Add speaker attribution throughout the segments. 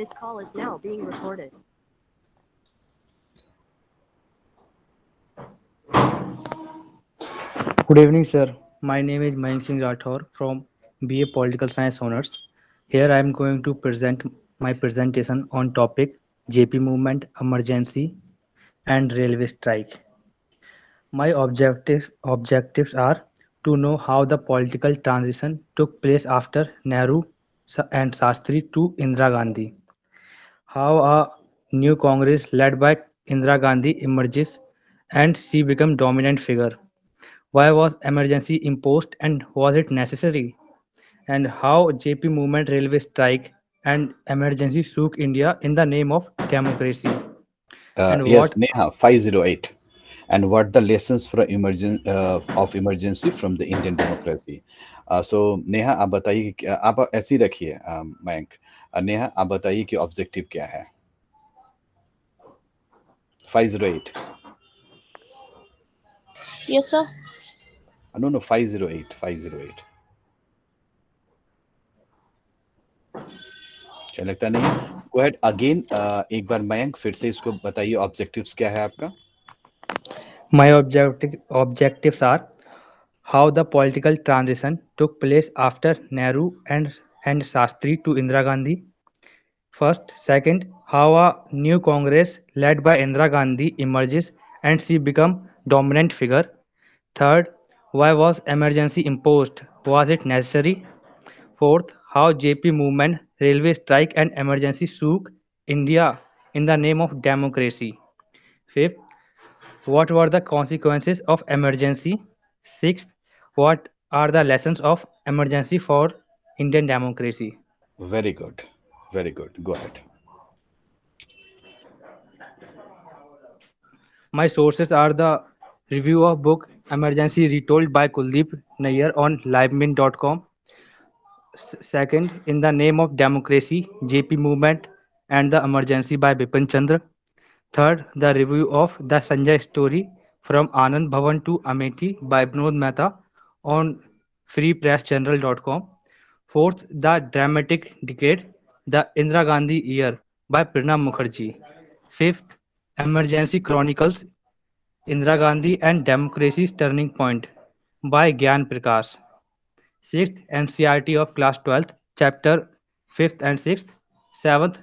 Speaker 1: This call is now being recorded.
Speaker 2: Good evening, sir. My name is Mayank Singh Rathore from BA Political Science Honors. Here I am going to present my presentation on topic JP movement, emergency, and railway strike. My objectives are to know how the political transition took place after Nehru and Shastri to Indira Gandhi, how a new Congress led by Indira Gandhi emerges and she became dominant figure. Why was emergency imposed and was it necessary? And how JP movement, railway strike, and emergency shook India in the name of democracy. And
Speaker 3: Yes,
Speaker 2: what
Speaker 3: Neha, 508. And what the lessons for of emergency from the Indian democracy. So Neha आप बताइए कि आप ऐसे ही रखिए मयंक। नेहा आप बताइए कि objective क्या है 508।
Speaker 4: Yes, sir.
Speaker 3: No no 508 508। क्या लगता नहीं है। गो अहेड अगेन, एक बार मयंक फिर से इसको बताइए ऑब्जेक्टिव्स क्या है आपका।
Speaker 2: my objectives are how the political transition took place after Nehru and Shastri to Indira Gandhi. First, second, how a new Congress led by Indira Gandhi emerges and she become dominant figure. Third, why was emergency imposed? Was it necessary? Fourth, how JP movement, railway strike and emergency shook India in the name of democracy. Fifth, what were the consequences of emergency? Sixth, what are the lessons of emergency for Indian democracy?
Speaker 3: Very good, very good, go ahead.
Speaker 2: My sources are the review of book Emergency Retold by Kuldeep Nayyar on livemint.com. Second, In the Name of Democracy, JP Movement and the Emergency by Bipin Chandra. Third, the review of the Sanjay story from Anand Bhavan to Amethi by Vinod Mehta on freepressjournal.com. Fourth, The Dramatic Decade, The Indira Gandhi Year by Pranab Mukherjee. Fifth, Emergency Chronicles, Indira Gandhi and Democracy's Turning Point by Gyan Prakash. Sixth, NCRT of Class 12th, Chapter 5th and 6th. Seventh,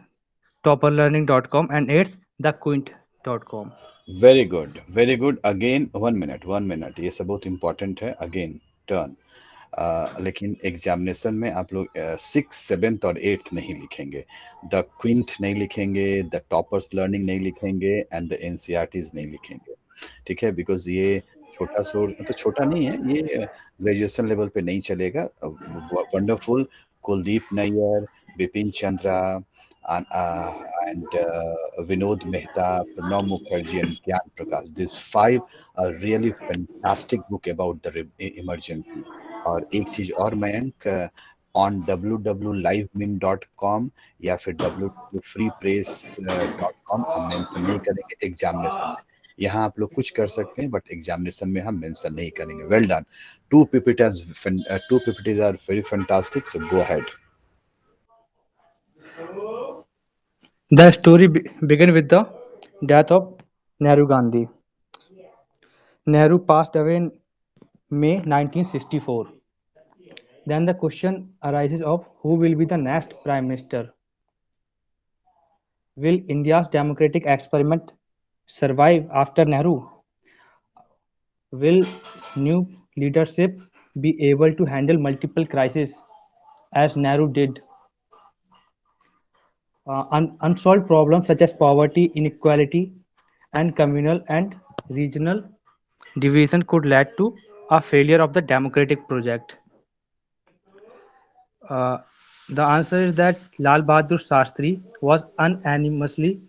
Speaker 2: topperlearning.com and eighth, thequint.com.
Speaker 3: Very good, very good. Again 1 minute, 1 minute, ये सब बहुत important है। Again turn, लेकिन examination में आप लोग 6, 7 और 8 नहीं लिखेंगे। द क्विंट नहीं लिखेंगे, द टॉपर्स लर्निंग नहीं लिखेंगे एंड द एनसीईआरटीज नहीं लिखेंगे। ठीक है, बिकॉज ये छोटा सोर्स, मतलब छोटा नहीं है, ये ग्रेजुएशन लेवल पे नहीं चलेगा। Wonderful Kuldip Nayar, Bipin Chandra and Vinod Mehta, Pranab Mukherjee, and Gyan Prakash. These five are really fantastic book about the emergency. और एक चीज और मयंक, ऑन www.livemint.com या फिर www.freepress.com हम मेंशन नहीं करेंगे एग्जामिनेशन में। यहाँ आप लोग कुछ कर सकते हैं बट एग्जामिनेशन में हम मेंशन नहीं करेंगे। Well done, two PPTs are very fantastic, so go ahead.
Speaker 2: The story began with the death of Nehru Gandhi. Nehru passed away in May 1964. Then the question arises of who will be the next prime minister. Will India's democratic experiment survive after Nehru? Will new leadership be able to handle multiple crises as Nehru did? Unsolved problems such as poverty, inequality, and communal and regional division could lead to a failure of the democratic project. Uh, the answer is that Lal Bahadur Shastri was unanimously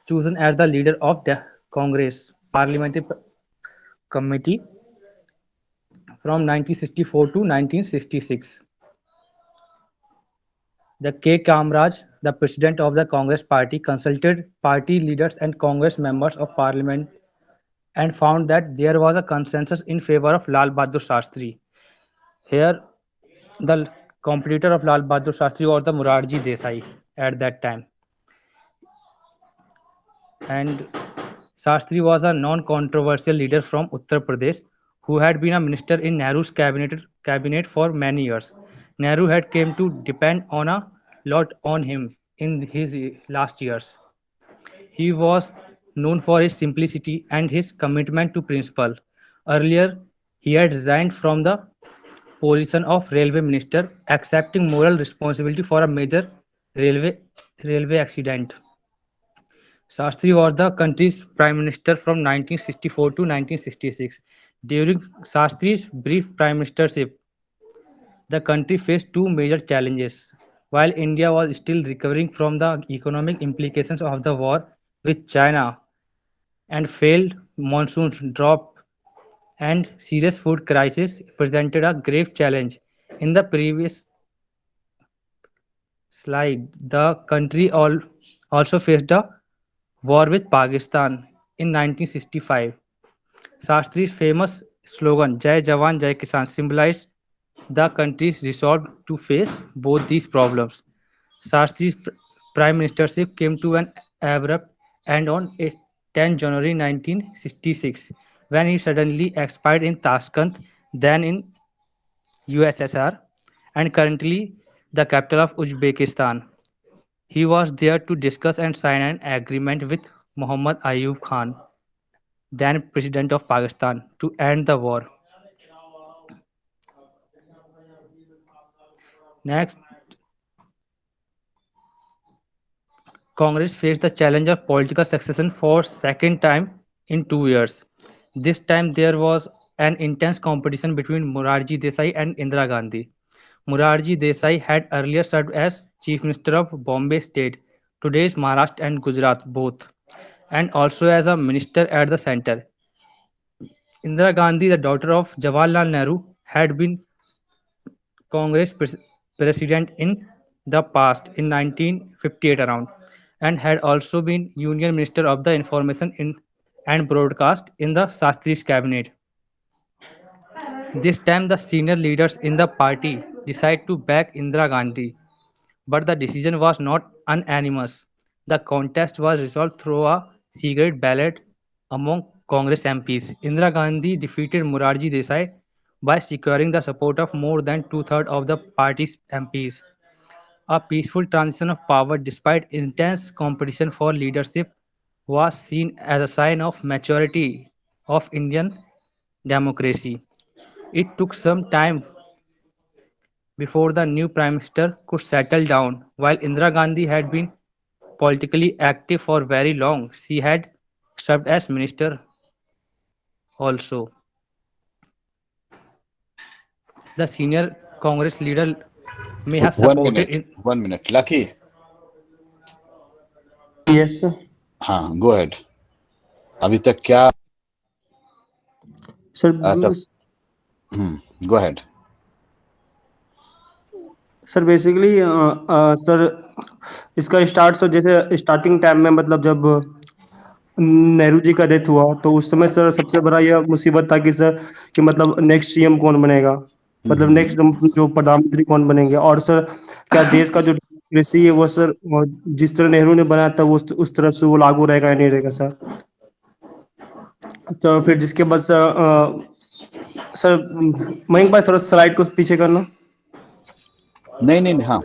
Speaker 2: chosen as the leader of the Congress Parliamentary Committee from 1964 to 1966. The K. Kamraj, the president of the Congress party, consulted party leaders and Congress members of parliament and found that there was a consensus in favor of Lal Bahadur Shastri. Here, the competitor of Lal Bahadur Shastri was the Morarji Desai at that time. And Shastri was a non-controversial leader from Uttar Pradesh who had been a minister in Nehru's cabinet for many years. Nehru had came to depend on a lot on him in his last years. He was known for his simplicity and his commitment to principle. Earlier, he had resigned from the position of railway minister, accepting moral responsibility for a major railway railway accident. Shastri was the country's prime minister from 1964 to 1966. During Shastri's brief prime ministership, the country faced two major challenges. While India was still recovering from the economic implications of the war with China and failed monsoons, drought, and serious food crisis presented a grave challenge. In the previous slide, the country also faced a war with Pakistan in 1965. Shastri's famous slogan Jai Jawan Jai Kisan symbolized the country's resolve to face both these problems. Shastri's prime ministership came to an abrupt end on 10 January 1966 when he suddenly expired in Tashkent, then in USSR, and currently the capital of Uzbekistan. He was there to discuss and sign an agreement with Muhammad Ayub Khan, then President of Pakistan, to end the war. Next, Congress faced the challenge of political succession for second time in 2 years. This time there was an intense competition between Morarji Desai and Indira Gandhi. Morarji Desai had earlier served as Chief Minister of Bombay State, today's Maharashtra and Gujarat both, and also as a minister at the center. Indira Gandhi, the daughter of Jawaharlal Nehru, had been Congress president in the past in 1958 around and had also been Union Minister of the Information and Broadcast in the Shastri's cabinet. This time the senior leaders in the party decided to back Indira Gandhi, but the decision was not unanimous. The contest was resolved through a secret ballot among Congress MPs. Indira Gandhi defeated Morarji Desai by securing the support of more than two-thirds of the party's MPs. A peaceful transition of power despite intense competition for leadership was seen as a sign of maturity of Indian democracy. It took some time before the new prime minister could settle down. While Indira Gandhi had been politically active for very long, she had served as minister also. The senior Congress leader may have supported in
Speaker 3: 1 minute. Lucky.
Speaker 4: Yes, sir.
Speaker 3: हाँ, go ahead. अभी तक क्या
Speaker 4: sir
Speaker 3: go ahead.
Speaker 4: Sir basically sir इसका start sir जैसे starting time में मतलब जब नेहरू जी का डेथ हुआ तो उस समय सर सबसे बड़ा यह मुसीबत था कि सर कि मतलब नेक्स्ट सीएम कौन बनेगा, मतलब नेक्स्ट जो प्रधानमंत्री कौन बनेंगे, और सर क्या देश का जो डेमोक्रेसी है वो सर जिस तरह नेहरू ने बनाया था वो उस तरफ से वो लागू रहेगा या नहीं रहेगा सर। तो फिर जिसके बाद सर मयंक भाई थोड़ा स्लाइड को पीछे करना।
Speaker 3: नहीं हाँ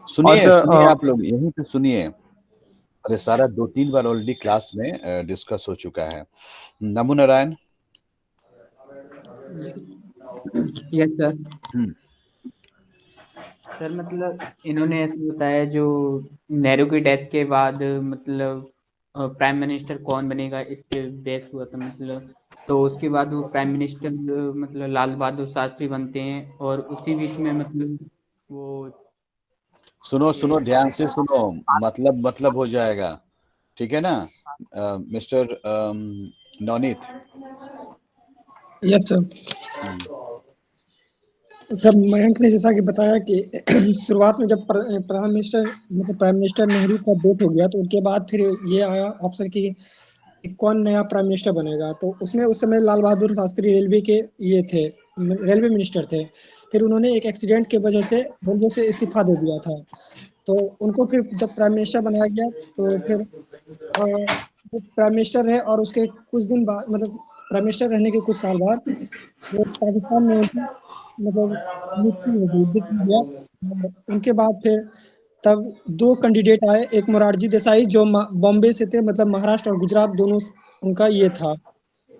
Speaker 3: सुनिए आप लोग यहीं पे सुनिए। अरे सारा 2-3 बार ऑलरेडी क्लास में डिस्कस हो चुका है। नमो नारायण।
Speaker 5: Yes sir. सर मतलब इन्होंने ऐसे बताया जो नेहरू की डेथ के बाद मतलब प्राइम मिनिस्टर कौन बनेगा इस पे बेस हुआ था, मतलब तो उसके बाद वो प्राइम मिनिस्टर मतलब लाल बहादुर शास्त्री बनते हैं और उसी बीच में मतलब वो
Speaker 3: सुनो ध्यान से सुनो, मतलब हो जाएगा, ठीक है ना mister Navneet?
Speaker 6: Yes sir. Sir Mayank ने जैसा कि बताया कि शुरुआत में जब प्राइम मिनिस्टर नेहरू का डेथ हो गया तो उनके बाद फिर ये आया ऑप्शन कि कौन नया प्राइम मिनिस्टर बनेगा, तो उसमें उस समय लाल बहादुर शास्त्री रेलवे के ये थे, रेलवे मिनिस्टर थे। फिर उन्होंने एक एक्सीडेंट की वजह से रेलवे से इस्तीफा दे दिया था। तो उनको फिर जब प्राइम मिनिस्टर बनाया गया तो फिर वो प्राइम मिनिस्टर रहे और उसके कुछ दिन बाद मतलब प्राइम मिनिस्टर रहने के कुछ साल बाद वो पाकिस्तान में उनकी मतलब मृत्यु हो गई, डेथ हो गया। और उनके बाद फिर तब 2 कैंडिडेट आए, एक मोरारजी देसाई जो बॉम्बे से थे, मतलब महाराष्ट्र और गुजरात दोनों उनका ये था।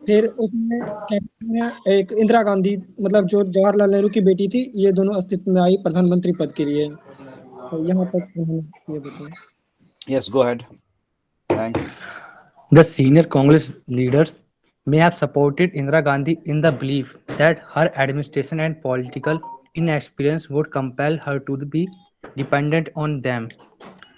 Speaker 6: फिर उसमें क्या कहते हैं, एक इंदिरा गांधी मतलब जो जवाहरलाल नेहरू की बेटी थी, ये दोनों अस्तित्व में आई प्रधानमंत्री पद के लिए। तो यहाँ तक उन्होंने ये बताया।
Speaker 3: Yes, go ahead. Thanks.
Speaker 2: The senior Congress leaders may have supported Indira Gandhi in the belief that her administration and political inexperience would compel her to be dependent on them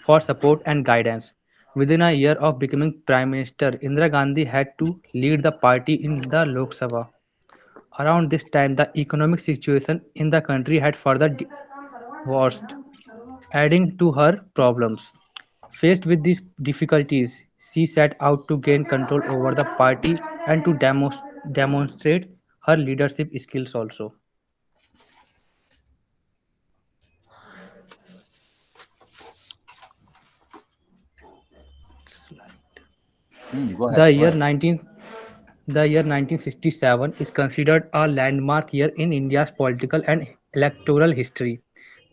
Speaker 2: for support and guidance. Within a year of becoming Prime Minister, Indira Gandhi had to lead the party in the Lok Sabha. Around this time, the economic situation in the country had further worsened, adding to her problems. Faced with these difficulties, she set out to gain control over the party and to demonstrate her leadership skills also.
Speaker 3: Go
Speaker 2: The
Speaker 3: ahead.
Speaker 2: year 1967 is considered a landmark year in India's political and electoral history.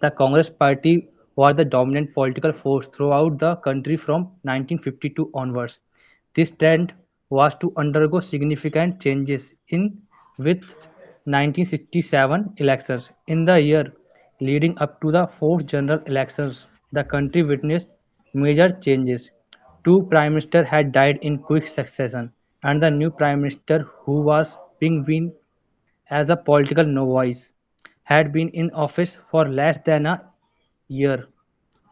Speaker 2: The Congress Party was the dominant political force throughout the country from 1952 onwards. This trend was to undergo significant changes in with 1967 elections. In the year leading up to the fourth general elections, the country witnessed major changes. Two prime ministers had died in quick succession, and the new prime minister, who was being seen as a political novice, had been in office for less than a year.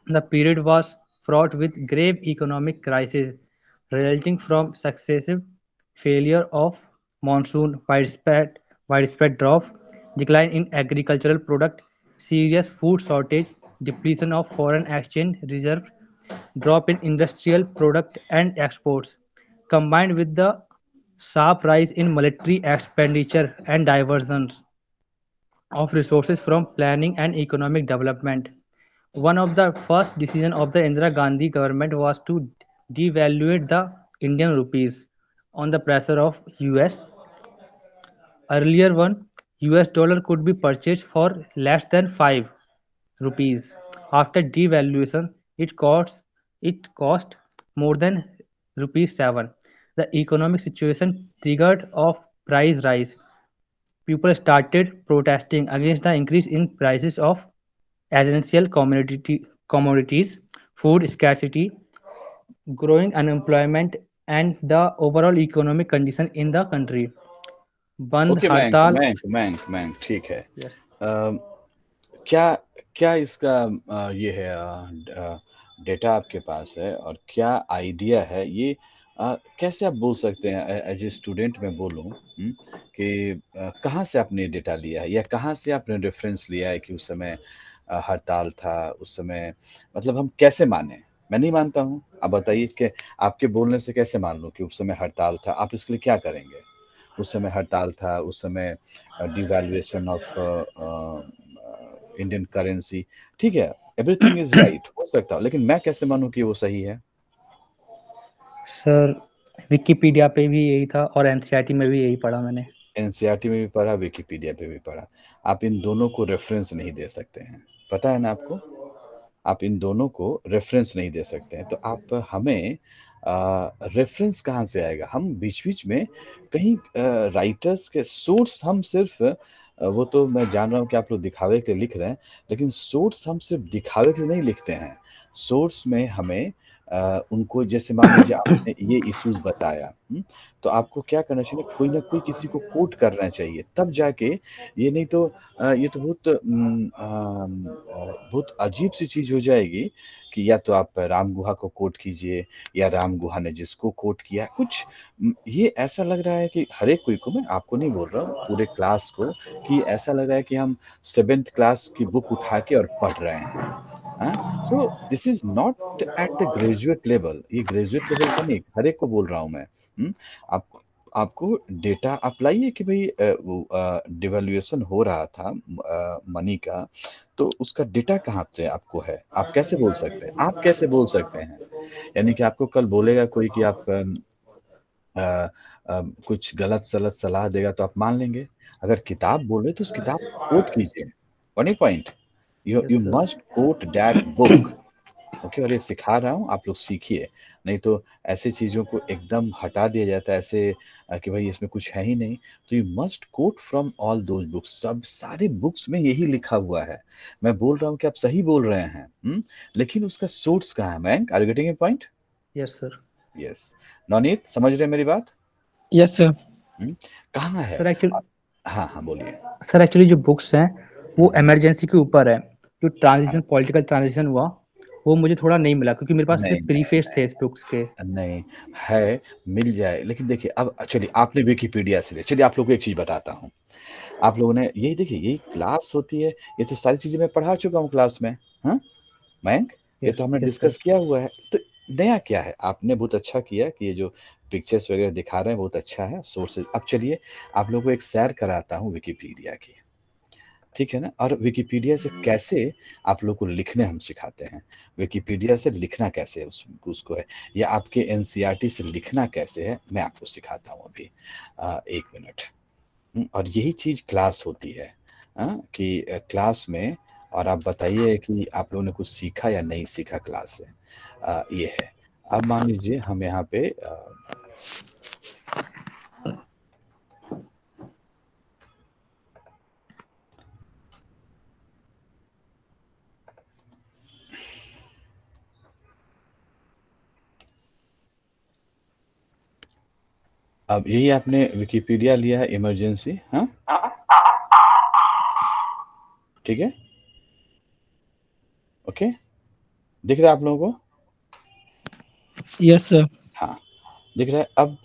Speaker 2: The period was fraught with grave economic crises resulting from successive failure of monsoon, widespread drought, decline in agricultural product, serious food shortage, depletion of foreign exchange reserves, drop in industrial product and exports, combined with the sharp rise in military expenditure and diversions of resources from planning and economic development. One of the first decisions of the Indira Gandhi government was to devaluate the Indian rupees on the pressure of US. Earlier one US dollar could be purchased for less than 5 rupees. After devaluation, it cost more than rupees 7. The economic situation triggered of price rise. People started protesting against the increase in prices of essential commodities, food scarcity, growing unemployment, and the overall economic condition in the country. बंद
Speaker 3: Okay, Mayank,
Speaker 2: हड़ताल
Speaker 3: Mayank, Mayank, Mayank, ठीक है।
Speaker 2: Yes.
Speaker 3: अम, क्या क्या इसका ये है data आपके पास है और क्या आइडिया है ये कैसे आप बोल सकते हैं एज ए स्टूडेंट मैं बोलूं कि कहाँ से आपने ये डेटा लिया है या कहाँ से आपने रेफरेंस लिया है कि उस समय हड़ताल था उस समय मतलब हम कैसे माने मैं नहीं मानता हूँ आप बताइए कि आपके बोलने से कैसे मान लूँ कि उस समय हड़ताल था आप इसके लिए क्या करेंगे उस समय हड़ताल था उस समय डिवैल्यूएशन ऑफ इंडियन करेंसी ठीक है एवरीथिंग इज राइट हो सकता है लेकिन मैं कैसे मानूं कि वो सही है
Speaker 2: सर विकिपीडिया पे भी यही था और एनसीईआरटी में भी यही पढ़ा मैंने
Speaker 3: एनसीईआरटी में भी पढ़ा विकिपीडिया पे भी पढ़ा आप इन दोनों को रेफरेंस नहीं दे सकते हैं पता है ना आपको आप इन दोनों को रेफरेंस नहीं दे सकते हैं तो आप हमें रेफरेंस कहाँ से आएगा हम बीच बीच में कहीं राइटर्स के सोर्स हम सिर्फ वो तो मैं जान रहा हूँ कि आप लोग दिखावे के लिए लिख रहे हैं लेकिन सोर्स हम सिर्फ दिखावे के लिए नहीं लिखते हैं सोर्स में हमें उनको जैसे मान लीजिए आपने ये इश्यूज बताया तो आपको क्या करना चाहिए कोई ना कोई किसी को कोट करना चाहिए तब जाके ये नहीं तो ये तो बहुत अजीब सी चीज हो जाएगी कि या तो आप राम गुहा को कोट कीजिए या राम गुहा ने जिसको कोट किया कुछ ये ऐसा लग रहा है कि हर एक कोई को मैं आपको नहीं बोल रहा हूँ पूरे क्लास को कि ऐसा लग रहा है कि हम 7th क्लास की बुक उठा के और पढ़ रहे हैं so this is not at the graduate level ये ग्रेजुएट लेवल का नहीं हर एक को बोल रहा हूँ मैं आप आपको डेटा आप लाइए कि भाई वो डिवैल्यूएशन हो रहा था मनी का, तो उसका डेटा कहाँ से आपको है? आप कैसे बोल सकते हैं? आप कैसे बोल सकते हैं? यानी कि आपको कल बोलेगा कोई कि आप अ कुछ गलत-सलत सलाह देगा तो आप मान लेंगे। अगर किताब बोल रहे तो उस किताब को कोट कीजिए। What is point? You
Speaker 2: yes
Speaker 3: you
Speaker 2: sir.
Speaker 3: Must coat that book. Okay, और ये सिखा रहा हूँ, आप लोग सीखिए। नहीं तो ऐसी चीज़ों को एकदम हटा दिया जाता है ऐसे कि भाई इसमें कुछ है ही नहीं। तो you must quote from all those books. सब सारे बुक्स में यही लिखा हुआ है। मैं बोल रहा हूँ कि आप सही बोल रहे हैं, लेकिन उसका सोर्स कहाँ है? Mayank, are you getting a point?
Speaker 2: Yes sir.
Speaker 3: Yes. Navneet, समझ रहे हैं मेरी बात?
Speaker 6: Yes sir.
Speaker 3: कहाँ है?
Speaker 2: सर एक्चुअली
Speaker 3: हाँ, हाँ, बोलिए।
Speaker 2: सर एक्चुअली जो बुक्स हैं वो
Speaker 3: हुँ,
Speaker 2: इमरजेंसी के ऊपर है। जो
Speaker 3: हाँ,
Speaker 2: ट्रांजिशन पॉलिटिकल ट्रांजिशन हुआ वो मुझे थोड़ा नहीं मिला क्योंकि मेरे पास
Speaker 3: नहीं,
Speaker 2: सिर्फ
Speaker 3: नहीं,
Speaker 2: प्रीफेस थे
Speaker 3: नहीं,
Speaker 2: इस बुक्स के।
Speaker 3: नहीं, है, मिल जाए। लेकिन देखिए अब चलिए आपने विकिपीडिया से लिया, चलिए आप लोगों को एक चीज़ बताता हूँ। आप लोगों ने यही देखिए, यही क्लास होती है, ये तो सारी चीज़ें मैं पढ़ा चुका हूँ क्लास में, हाँ? मयंक, ये
Speaker 2: यस
Speaker 3: तो हमने
Speaker 2: यस सर।
Speaker 3: डिस्कस किया हुआ है। तो नया क्या है? आपने बहुत अच्छा किया कि ये जो पिक्चर्स वगैरह दिखा रहे हैं बहुत अच्छा है, सोर्सेज़। अब चलिए आप लोगों को एक सैर कराता हूँ विकिपीडिया की। ठीक है ना? और विकिपीडिया से कैसे आप लोग को लिखने हम सिखाते हैं। विकिपीडिया से लिखना कैसे है उसको है, या आपके एनसीईआरटी से लिखना कैसे है, मैं आपको सिखाता हूँ अभी। 1 मिनट। और यही चीज़ क्लास होती है, कि क्लास में और आप बताइए कि आप लोगों ने कुछ सीखा या नहीं सीखा क्लास से। ये है। अब मान लीजिए हम यहाँ पे अब यही आपने विकिपीडिया लिया है इमरजेंसी, हाँ? ठीक है? ओके? दिख रहा है आप लोगों को?
Speaker 6: Yes sir.
Speaker 3: हाँ, दिख रहा है। अब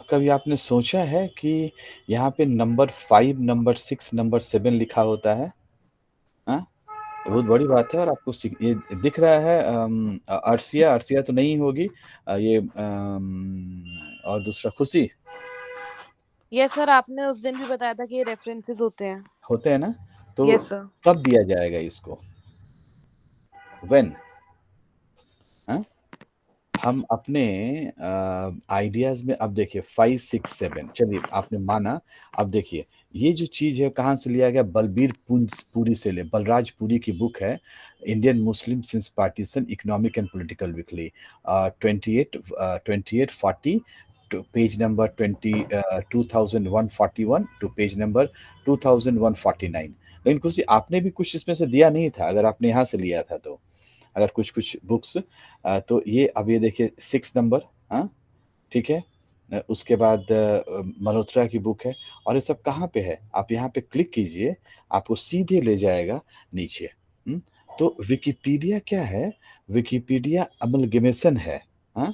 Speaker 3: कभी आपने सोचा है कि यहाँ पे नंबर 5, नंबर 6, नंबर 7 लिखा होता है? हाँ? ये बहुत बड़ी बात है और आपको ये दिख रहा है अर्शिया, अर्शिया तो नहीं होगी, ये और दूसरा खुशी,
Speaker 7: यस सर, आपने उस दिन भी बताया था कि ये रेफरेंसेस होते हैं।
Speaker 3: होते हैं ना? तो
Speaker 7: यस सर।
Speaker 3: कब दिया जाएगा इसको? व्हेन? हाँ? हम अपने आइडियाज़ में अब देखिए 5, 6, 7 चलिए आपने माना। अब देखिए ये जो चीज़ है कहाँ से लिया गया? बलबीर पुरी से ले बलराज पुरी की बुक है, Indian Muslim since partition economic and political weekly, 2840 to page number 2141 to page number 2149। लेकिन कुछ आपने भी कुछ इसमें से दिया नहीं था अगर आपने यहाँ से लिया था तो। अगर कुछ बुक्स तो ये अब ये देखिए 6 नंबर, हाँ, ठीक है? उसके बाद मल्होत्रा की बुक है और ये सब कहाँ पे है? आप यहाँ पे क्लिक कीजिए, आपको सीधे ले जाएगा नीचे। हुँ? तो विकिपीडिया क्या है? विकिपीडिया अमलगमेशन है, हाँ?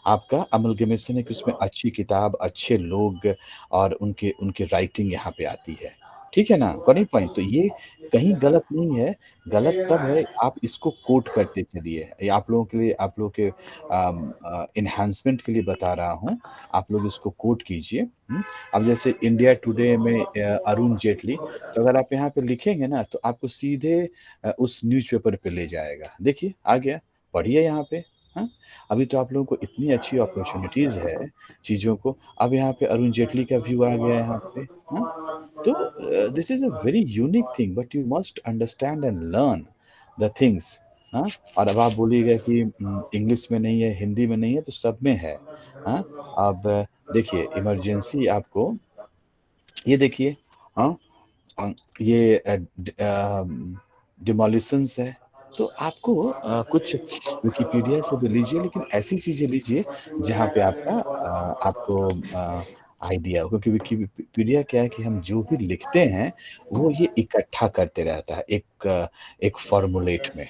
Speaker 3: आपका अमलगमेशन है कि उसमें अच्छी किताब, अच्छे लोग और उनके उनकी राइटिंग यहाँ पे आती है। ठीक है ना? कौन पॉइंट तो ये कहीं गलत नहीं है, गलत तब है आप इसको कोट करते चलिए। ये आप लोगों के लिए आप लोगों के एनहांसमेंट के लिए बता रहा हूँ, आप लोग इसको कोट कीजिए। अब जैसे इंडिया टुडे में अरुण जेटली, तो अगर आप यहाँ पे लिखेंगे ना तो आपको सीधे उस न्यूज़पेपर पे ले जाएगा। देखिए आ गया, पढ़िए यहाँ पे, हाँ? अभी तो आप लोगों को इतनी अच्छी अपॉर्च्युनिटीज़ है चीज़ों को, अब यहाँ पे अरुण जेटली का व्यू आ गया यहाँ पे, हाँ? तो this is a very unique thing but you must understand and learn the things, हाँ? और अब आप बोलिएगा कि इंग्लिश में नहीं है, हिंदी में नहीं है, तो सब में है, हाँ? अब देखिए इमरजेंसी आपको ये देखिए, हाँ? ये डिमोलिशंस है, तो आपको कुछ विकिपीडिया से भी लीजिए लेकिन ऐसी चीज़ें लीजिए जहाँ पे आपका आपको आइडिया हो, क्योंकि विकिपीडिया क्या है कि हम जो भी लिखते हैं, वो ये इकट्ठा करते रहता है एक फ़ॉर्मूलेट में।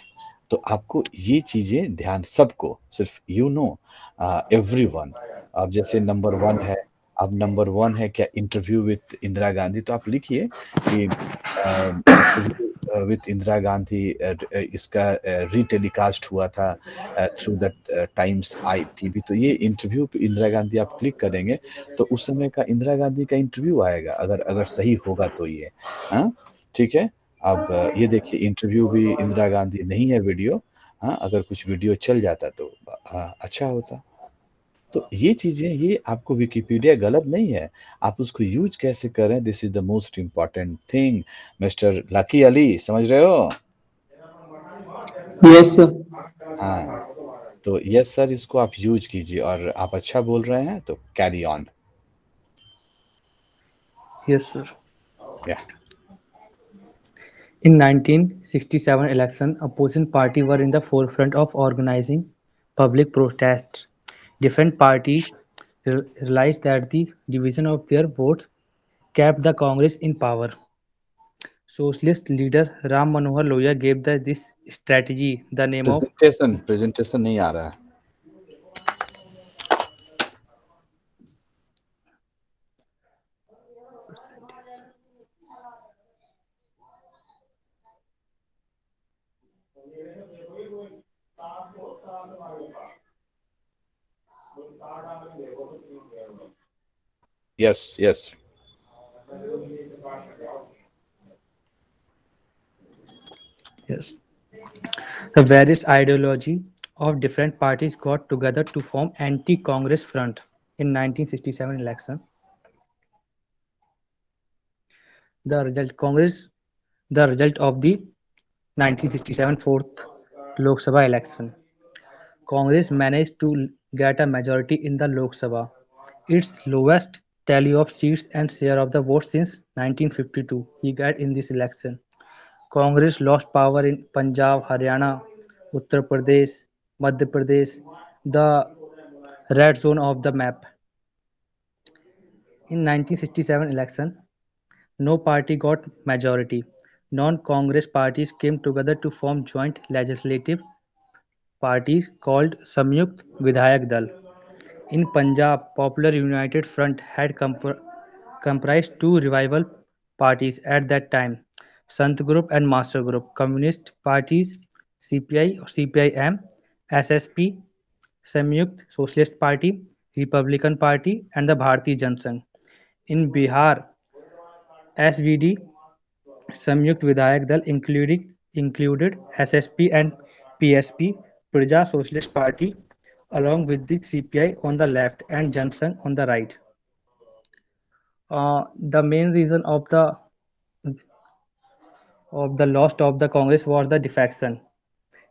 Speaker 3: तो आपको ये चीज़ें ध्यान सबको सिर्फ़ एवरीवन। अब जैसे नंबर 1 है, अब नंबर 1 है क्या इंटरव्यू विथ इंदिरा गांधी, तो आप लिखिए कि इंटरव्यू विथ इंदिरा गांधी इसका रीटेलीकास्ट हुआ था through the times I TV. तो ये इंटरव्यू पे इंदिरा गांधी आप क्लिक करेंगे तो उस समय का इंदिरा गांधी का इंटरव्यू आएगा, अगर अगर सही होगा तो ये। हाँ, ठीक है। अब ये देखिए इंटरव्यू भी इंदिरा गांधी नहीं है वीडियो। हाँ, अगर कुछ वीडियो चल जाता तो अच्छा होता। तो ये चीजें, ये आपको विकिपीडिया गलत नहीं है, आप उसको यूज कैसे करें, this is the most important thing. Mister lucky Ali, समझ रहे हो?
Speaker 4: Yes sir.
Speaker 3: हाँ, तो यस सर, इसको आप यूज कीजिए और आप अच्छा बोल रहे हैं तो कैरी ऑन।
Speaker 2: Yes, sir.
Speaker 3: या
Speaker 2: In 1967 election, opposition party were in the forefront of organizing public protests. Different parties realized that the division of their votes kept the Congress in power. Socialist leader Ram Manohar Lohia gave this strategy the name of
Speaker 3: presentation नहीं आ रहा है। Yes yes.
Speaker 2: yes. The various ideology of different parties got together to form anti-Congress front in 1967 election. The result of the 1967 fourth Lok Sabha election. Congress managed to get a majority in the Lok Sabha, its lowest tally of seats and share of the vote since 1952 he got in this election. Congress lost power in Punjab, Haryana, Uttar Pradesh, Madhya Pradesh, the red zone of the map. In 1967 election, no party got majority. Non-Congress parties came together to form joint legislative party called Samyukt Vidhayak Dal. In Punjab, Popular United Front had comprised two rival parties at that time, Sant Group and Master Group, Communist parties CPI or CPIM, SSP, Samyukt Socialist Party, Republican Party, and the Bharatiya Janata. In Bihar, SVD, Samyukt Vidhayak Dal included SSP and PSP, Praja Socialist Party, along with the CPI on the left and Jansangh on the right. The main reason of the loss of the Congress was the defection.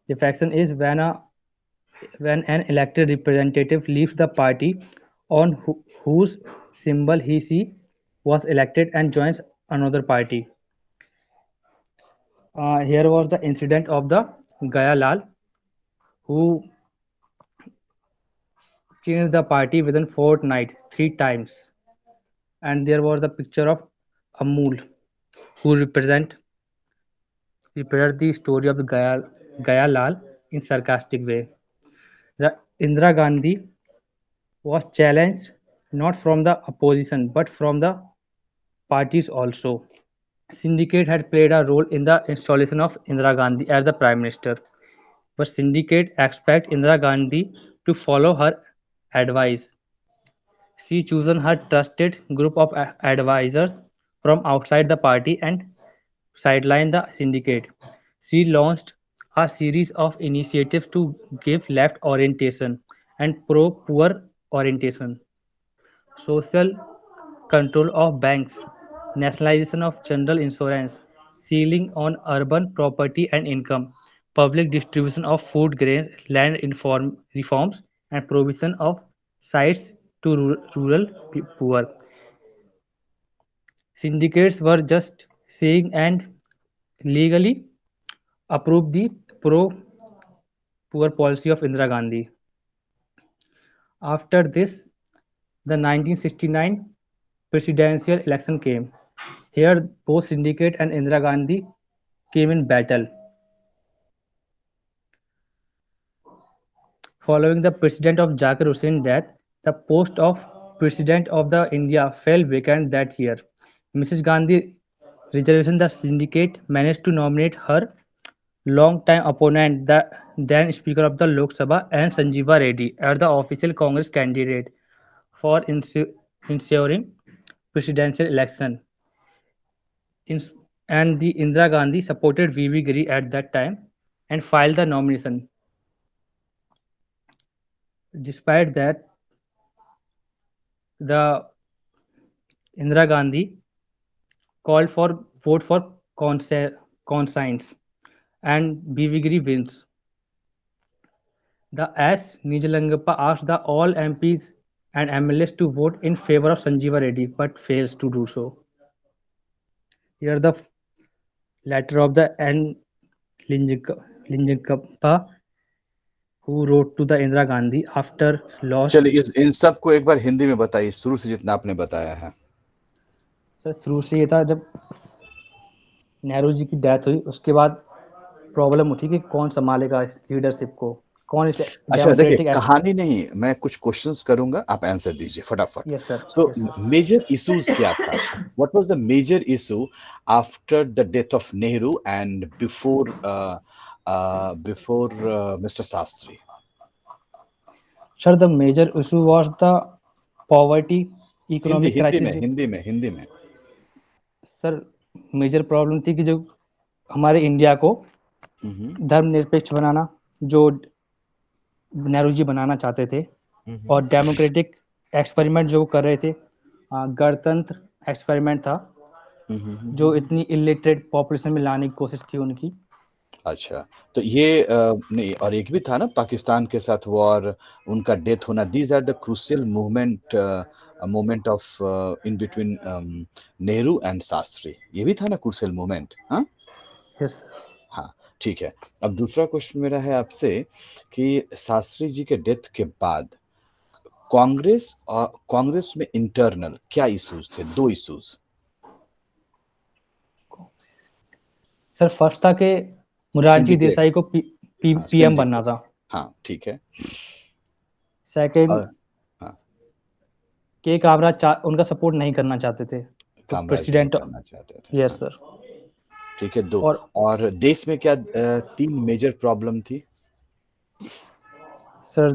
Speaker 2: Defection is when an elected representative leaves the party on whose symbol he/she was elected and joins another party. Here was the incident of the Gaya Lal, who changed the party within fortnight 3 times. And there was the picture of Amul, who represent the story of the Gaya Lal in sarcastic way. The Indira Gandhi was challenged not from the opposition but from the parties also. Syndicate had played a role in the installation of Indira Gandhi as the Prime Minister, but syndicate expect Indira Gandhi to follow her advice. She chosen her trusted group of advisors from outside the party and sidelined the syndicate. She launched a series of initiatives to give left orientation and pro-poor orientation. Social control of banks, nationalization of general insurance, ceiling on urban property and income, public distribution of food grain, land reforms, and provision of sites to rural poor. Syndicates were just saying and legally approved the pro-poor policy of Indira Gandhi. After this, the 1969 presidential election came. Here, both Syndicate and Indira Gandhi came in battle. Following the President of Zakir Hussein's death, the post of President of the India fell vacant that year. Mrs. Gandhi reservation, the syndicate managed to nominate her long-time opponent, the then Speaker of the Lok Sabha, N. Sanjeeva Reddy, as the official Congress candidate for ensuring presidential election. And the Indira Gandhi supported V.V. Giri at that time and filed the nomination. Despite that, the Indira Gandhi called for vote for conscience, and V.V. Giri wins. The S. Nijalangappa asked the all MPs and MLAs to vote in favor of Sanjeeva Reddy, but fails to do so. Here the letter of the N. Nijalangappa, who wrote to the Indira Gandhi after loss.
Speaker 3: चलिए इन सबको एक बार हिंदी में बताइए, शुरू से जितना आपने बताया है।
Speaker 2: सर शुरू से ये था, जब नेहरू जी की डेथ हुई उसके बाद प्रॉब्लम उठी कि कौन संभालेगा इस लीडरशिप को, कौन इसे
Speaker 3: अच्छा देखिए, कहानी नहीं, मैं कुछ क्वेश्चंस करूंगा, आप आंसर दीजिए फटाफट।
Speaker 2: Yes sir.
Speaker 3: So major issues क्या था? What was the major issue after the death of Nehru and before mister Shastri?
Speaker 2: Sir the major issue was the poverty, economic crisis.
Speaker 3: Hindi में
Speaker 2: सर मेजर प्रॉब्लम थी कि जो हमारे इंडिया को धर्मनिरपेक्ष बनाना, जो नेहरू जी बनाना चाहते थे, और डेमोक्रेटिक एक्सपेरिमेंट जो कर रहे थे, गणतंत्र एक्सपेरिमेंट था जो इतनी इलिटरेट पॉपुलेशन में लाने की कोशिश थी उनकी।
Speaker 3: अच्छा, तो ये नहीं, और एक भी था ना पाकिस्तान के साथ वॉर, उनका डेथ होना, these are the crucial moment of in between Nehru and Shastri, ये भी था ना क्रूशियल मोमेंट? हाँ
Speaker 2: यस।
Speaker 3: हाँ ठीक है। अब दूसरा क्वेश्चन मेरा है आपसे कि शास्त्री जी के डेथ के बाद कांग्रेस में इंटरनल क्या इश्यूज थे? 2 इश्यूज।
Speaker 2: सर फर्स्ट था कि मुरारजी देसाई को पीएम बनना था।
Speaker 3: हाँ ठीक है।
Speaker 2: सेकंड के कामराज उनका सपोर्ट नहीं करना चाहते थे, तो प्रेसिडेंट
Speaker 3: करना चाहते थे।
Speaker 2: Yes sir.
Speaker 3: ठीक है। 2 और देश में क्या 3 मेजर प्रॉब्लम थी?
Speaker 2: सर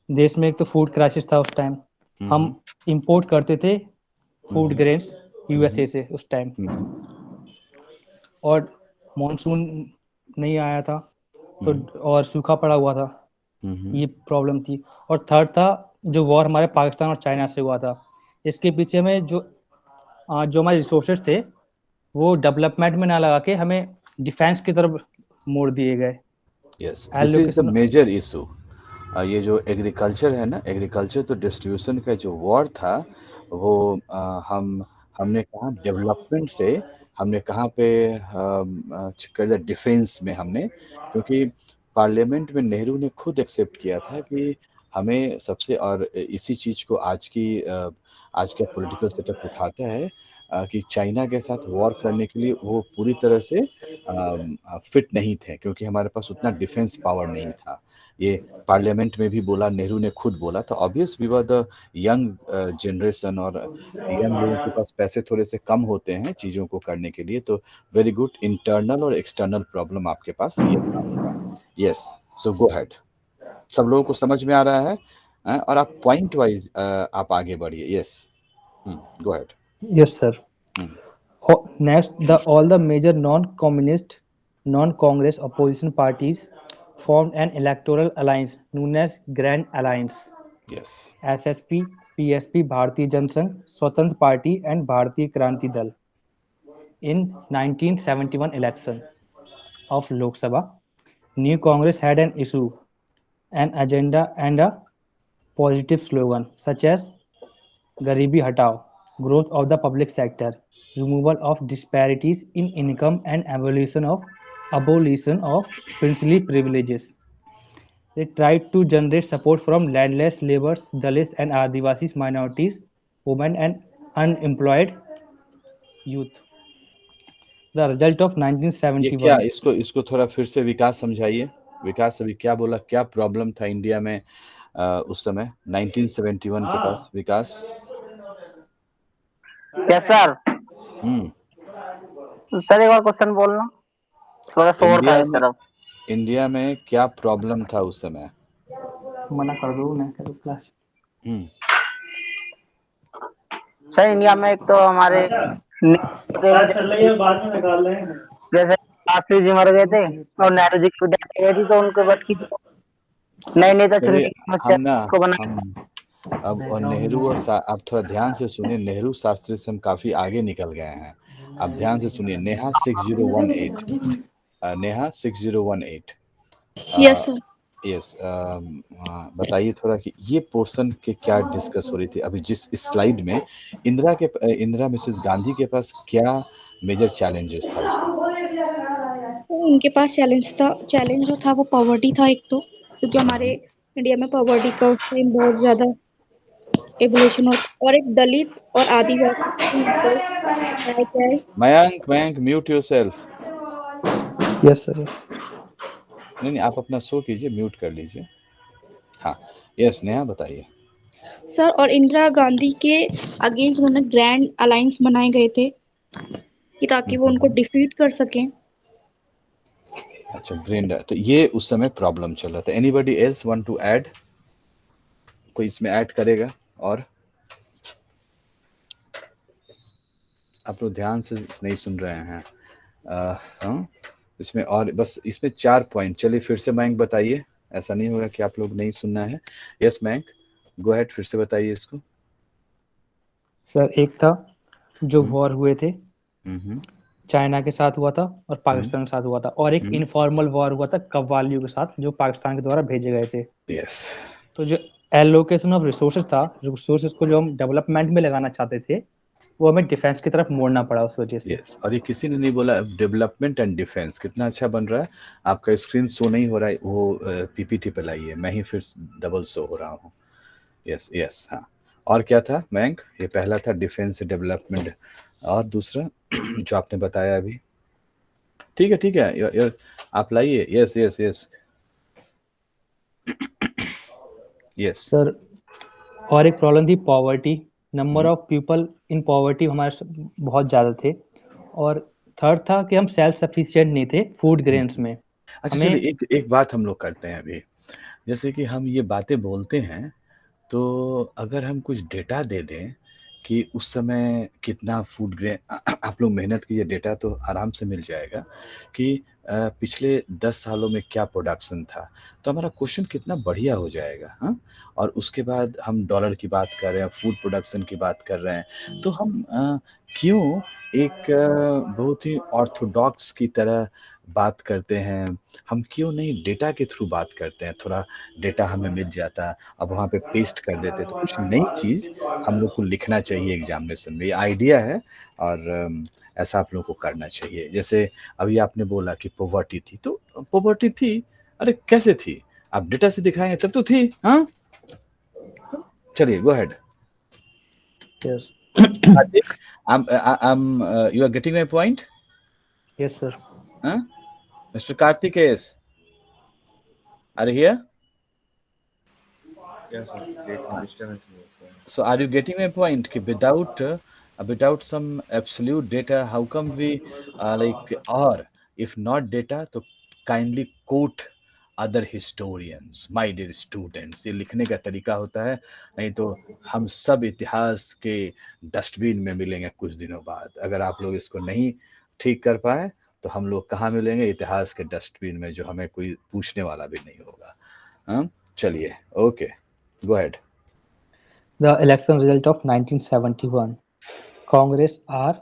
Speaker 2: देश में एक तो फूड क्राइसिस था उस टाइम, हम इंपोर्ट करते थे फूड ग्रेन्स यूएसए से उस टाइम, और मॉनसून नहीं आया था तो और सूखा पड़ा हुआ था, ये प्रॉब्लम थी। और थर्ड था जो वॉर हमारे पाकिस्तान और चाइना से हुआ था, इसके पीछे में जो हमारे रिसोर्सेज थे वो डेवलपमेंट में ना लगा के हमें डिफेंस की तरफ मोड़ दिए गए।
Speaker 3: Yes, this is the major issue. ये जो एग्रीकल्चर है ना, एग्रीकल्चर तो डिस्ट्रीब्यूशन का जो वॉर था वो हमने कहा डेवलपमेंट से, हमने कहाँ पे कर डिफेंस में हमने, क्योंकि पार्लियामेंट में नेहरू ने खुद एक्सेप्ट किया था कि हमें सबसे, और इसी चीज को आज का पॉलिटिकल सेटअप उठाता है कि चाइना के साथ वॉर करने के लिए वो पूरी तरह से फिट नहीं थे, क्योंकि हमारे पास उतना डिफेंस पावर नहीं था। ये पार्लियामेंट में भी बोला, नेहरू ने खुद बोला था। Obvious we were the young generation, और यंग लोगों के पास पैसे थोड़े से कम होते हैं चीजों को करने के लिए, तो वेरी गुड इंटरनल और एक्सटर्नल प्रॉब्लम आपके पास ये था। यस, सो गो हेड। सब लोगों को समझ में आ रहा है और आप पॉइंट वाइज आप आगे बढ़िए। Yes, go head.
Speaker 2: Yes, sir. Next, all the major non-communist, non-Congress opposition parties formed an electoral alliance known as Grand Alliance.
Speaker 3: Yes.
Speaker 2: SSP, PSP, Bharatiya Janasangh, Swatantra Party, and Bharatiya Kranti Dal. In 1971 election of Lok Sabha, New Congress had an issue, an agenda, and a positive slogan such as Garibi Hatao, growth of the public sector, removal of disparities in income, and abolition of princely privileges. They tried to generate support from landless laborers, Dalits and Adivasis minorities, women and unemployed youth. The result of 1971.
Speaker 3: ये क्या, इसको थोड़ा फिर से विकास समझाइए। विकास अभी क्या बोला, क्या प्रॉब्लम था इंडिया में उस समय 1971 के पास? विकास।
Speaker 8: Yes sir. सर एक और क्वेश्चन बोलना, थोड़ा शोर था
Speaker 3: इंडिया
Speaker 8: इस
Speaker 3: में
Speaker 8: तरफ।
Speaker 3: इंडिया में क्या प्रॉब्लम था उस समय?
Speaker 2: मना कर दो ना करो क्लास।
Speaker 3: हम्म
Speaker 8: सर इंडिया में एक तो हमारे जैसे शास्त्री जी मर गए थे और नेहरू जी की डेथ हो गई थी, तो उनके बाद की नए नेता चुनने
Speaker 3: चलिए,
Speaker 8: की समस्या
Speaker 3: हम ना
Speaker 8: को बना।
Speaker 3: हम अब और नेहरू और आप थोड़ा ध्यान से सुनिए, नेहरू शास्त्री से हम काफी आगे निकल गए हैं। आप ध्यान से सुनिए, Neha 6018, Neha 6018।
Speaker 9: Yes sir.
Speaker 3: Yes, बताइए थोड़ा कि ये पोर्शन के क्या डिस्कस हो रही थी अभी जिस स्लाइड में इंदिरा मिसेस गांधी के पास क्या मेजर चैलेंजेस था उस समय?
Speaker 9: उनके पास चैलेंज जो था वो पॉवर्टी था एक तो, क्योंकि हमारे इंडिया में पॉवर्टी का उस टाइम बहुत ज्यादा एवोल्यूशन और एक दलित और आदिवासी क्या है।
Speaker 3: Mayank mute yourself.
Speaker 2: Yes sir yes.
Speaker 3: नहीं, आप अपना शो कीजिए, म्यूट कर लीजिए। हाँ, यस नेहा बताइए।
Speaker 9: सर और इंदिरा गांधी के अगेंस्ट उन्होंने ग्रैंड अलायंस बनाए गए थे कि ताकि वो उनको डिफीट कर सकें।
Speaker 3: अच्छा, ग्रैंड, तो ये उस समय प्रॉब्लम चल रहा था। Anybody else want to add? कोई इसमें ऐड करेगा? और आप लोग ध्यान से नहीं सुन रहे हैं। हाँ, इसमें और बस इसमें 4 पॉइंट। चलिए फिर से मयंक बताइए, ऐसा नहीं होगा कि आप लोग नहीं सुनना है। यस मयंक, गो अहेड, फिर से बताइए इसको।
Speaker 2: सर एक था जो वॉर हुए थे,
Speaker 3: हम्म
Speaker 2: चाइना के साथ हुआ था और पाकिस्तान के साथ हुआ था, और एक इनफॉर्मल वॉर हुआ था कव्वालियों के साथ जो पाकिस्तान के द्वारा भेजे गए थे।
Speaker 3: यस,
Speaker 2: तो जो एलोकेशन ऑफ रिसोर्सेज था, रिसोर्सेज को जो हम डेवलपमेंट में लगाना चाहते थे वो हमें डिफेंस की तरफ मोड़ना पड़ा उस वजह से।
Speaker 3: यस। और ये किसी ने नहीं बोला डेवलपमेंट एंड डिफेंस कितना अच्छा बन रहा है। आपका स्क्रीन शो नहीं हो रहा है, वो पीपीटी पे लाइए, मैं ही फिर डबल शो हो रहा हूँ। यस यस, हाँ। और क्या था मयंक? ये पहला था डिफेंस डेवलपमेंट, और दूसरा जो आपने बताया अभी। ठीक है, आप लाइए। Yes yes yes yes.
Speaker 2: Sir और एक प्रॉब्लम थी poverty, number of people in poverty हमारे बहुत ज़्यादा थे। और थर्ड था कि हम सेल्फ सफिशिएंट नहीं थे फूड ग्रेन्स में।
Speaker 3: अच्छा
Speaker 2: हमें
Speaker 3: चलिए, एक बात हम लोग करते हैं अभी। जैसे कि हम ये बातें बोलते हैं, तो अगर हम कुछ डेटा दे दें कि उस समय कितना फूड ग्रेन आप लोग मेहनत कीजिए, डेटा तो आराम से मिल जाएगा कि पिछले 10 सालों में क्या प्रोडक्शन था, तो हमारा क्वेश्चन कितना बढ़िया हो जाएगा। हाँ, और उसके बाद हम डॉलर की बात कर रहे हैं, फूड प्रोडक्शन की बात कर रहे हैं, तो हम क्यों एक बहुत ही ऑर्थोडॉक्स की तरह बात करते हैं? हम क्यों नहीं डेटा के थ्रू बात करते हैं? थोड़ा डेटा हमें मिल जाता, अब वहाँ पे पेस्ट कर देते, तो कुछ नई चीज़ हम लोग को लिखना चाहिए एग्जामिनेशन में। ये आइडिया है, और ऐसा आप लोग को करना चाहिए। जैसे अभी आपने बोला कि पॉवर्टी थी, तो पॉवर्टी थी, अरे कैसे थी? आप डेटा से दिखाएंगे तब तो थी। हाँ, चलिए go ahead.
Speaker 2: Yes
Speaker 3: You are getting my point?
Speaker 2: Yes sir.
Speaker 3: Huh? Mr. Karthikeyan, are you here?
Speaker 10: Yes, sir. There's some disturbance in your phone.
Speaker 3: So are you getting my point? Ki without some absolute data, how come we or if not data, तो kindly quote other historians, my dear students। ये लिखने का तरीका होता है, नहीं तो हम सब इतिहास के डस्टबिन में मिलेंगे कुछ दिनों बाद। अगर आप लोग इसको नहीं ठीक कर पाए, तो हम लोग कहाँ मिलेंगे? इतिहास के डस्टबिन में, जो हमें कोई पूछने वाला भी नहीं होगा। हाँ, चलिए, okay, go ahead.
Speaker 2: The election result of 1971. Congress R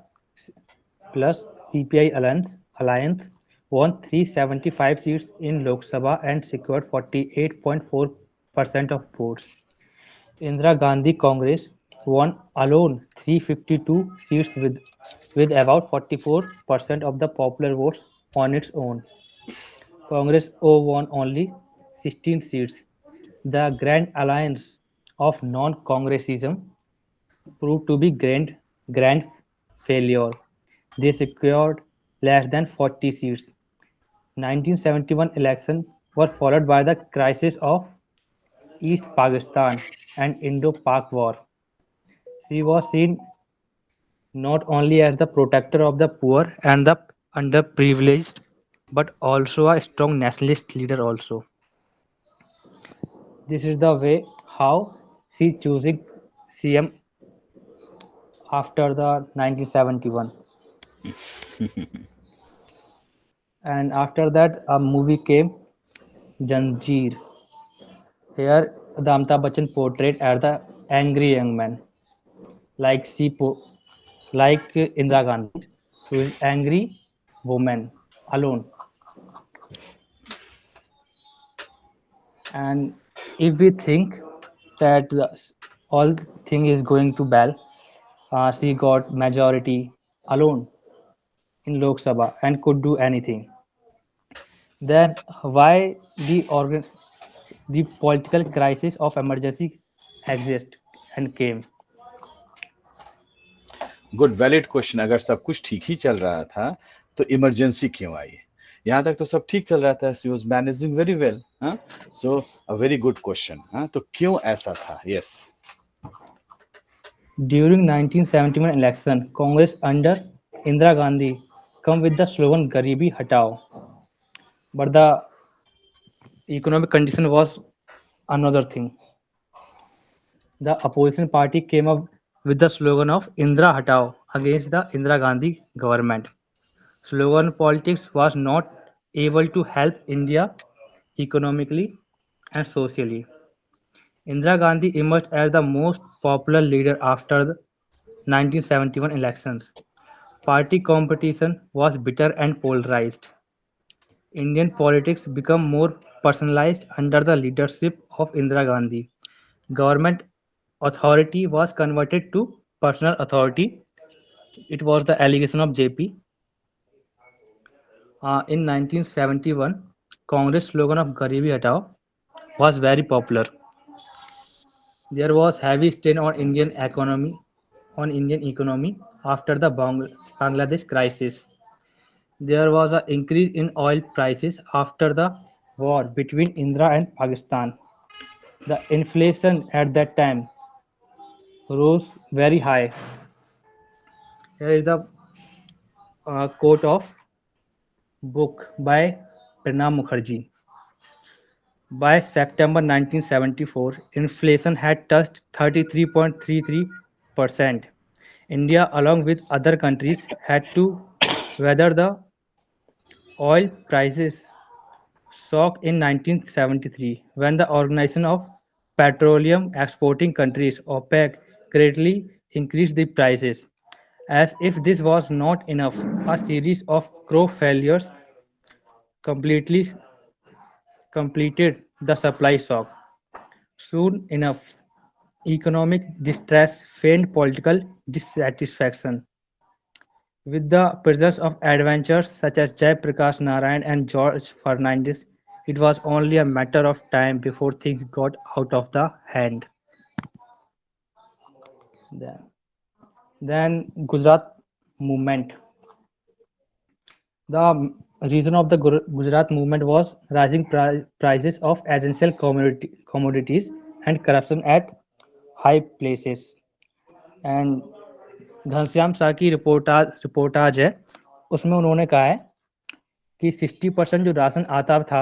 Speaker 2: plus CPI alliance won 375 seats in Lok Sabha and secured 48.4% of votes. Indira Gandhi Congress won alone 352 seats with about 44% of the popular votes on its own. Congress O won only 16 seats. The Grand Alliance of Non-Congressism proved to be grand failure. They secured less than 40 seats. 1971 elections were followed by the crisis of East Pakistan and Indo-Pak War. She was seen not only as the protector of the poor and the underprivileged, but also a strong nationalist leader also. This is the way how she choosing CM after the 1971. And after that a movie came, Janjeer. Here the Amitabh Bachchan portrayed as the angry young man, like like Indira Gandhi, who is angry woman alone. And if we think that all thing is going to Bell, she got majority alone in Lok Sabha and could do anything. Then why the political crisis of emergency exist and came?
Speaker 3: Good valid question. अगर सब कुछ ठीक ही चल रहा था तो emergency क्यों आई? यहाँ तक तो सब ठीक चल रहा था, she was managing very well. So a very good question. तो क्यों ऐसा था? Yes.
Speaker 2: During 1971 election, Congress under Indira Gandhi come with the slogan "Garibi Hatao," but the economic condition was another thing. The opposition party came up with the slogan of "Indira Hatao" against the Indira Gandhi government. Slogan politics was not able to help India economically and socially. Indira Gandhi emerged as the most popular leader after the 1971 elections. Party competition was bitter and polarized. Indian politics became more personalized under the leadership of Indira Gandhi. Government authority was converted to personal authority. It was the allegation of JP. In 1971, Congress slogan of Garibi Hatao was very popular. There was heavy strain on Indian economy after the Bangladesh crisis. There was an increase in oil prices after the war between India and Pakistan. The inflation at that time rose very high. Here is the quote of book by Pranab Mukherjee. By September 1974, inflation had touched 33.33%. India, along with other countries, had to weather the oil prices shock in 1973 when the Organization of Petroleum Exporting Countries (OPEC) greatly increased the prices. As if this was not enough, a series of crop failures completely completed the supply shock. Soon enough, economic distress feigned political dissatisfaction. With the presence of adventurers such as Jai Prakash Narayan and George Fernandez, it was only a matter of time before things got out of the hand. Then Gujarat movement. The reason of the Gujarat movement was rising prices of essential commodities and corruption at high places. And Ghanshyam Shah की reportage है, उसमें उन्होंने कहा है कि 60% जो ration आता था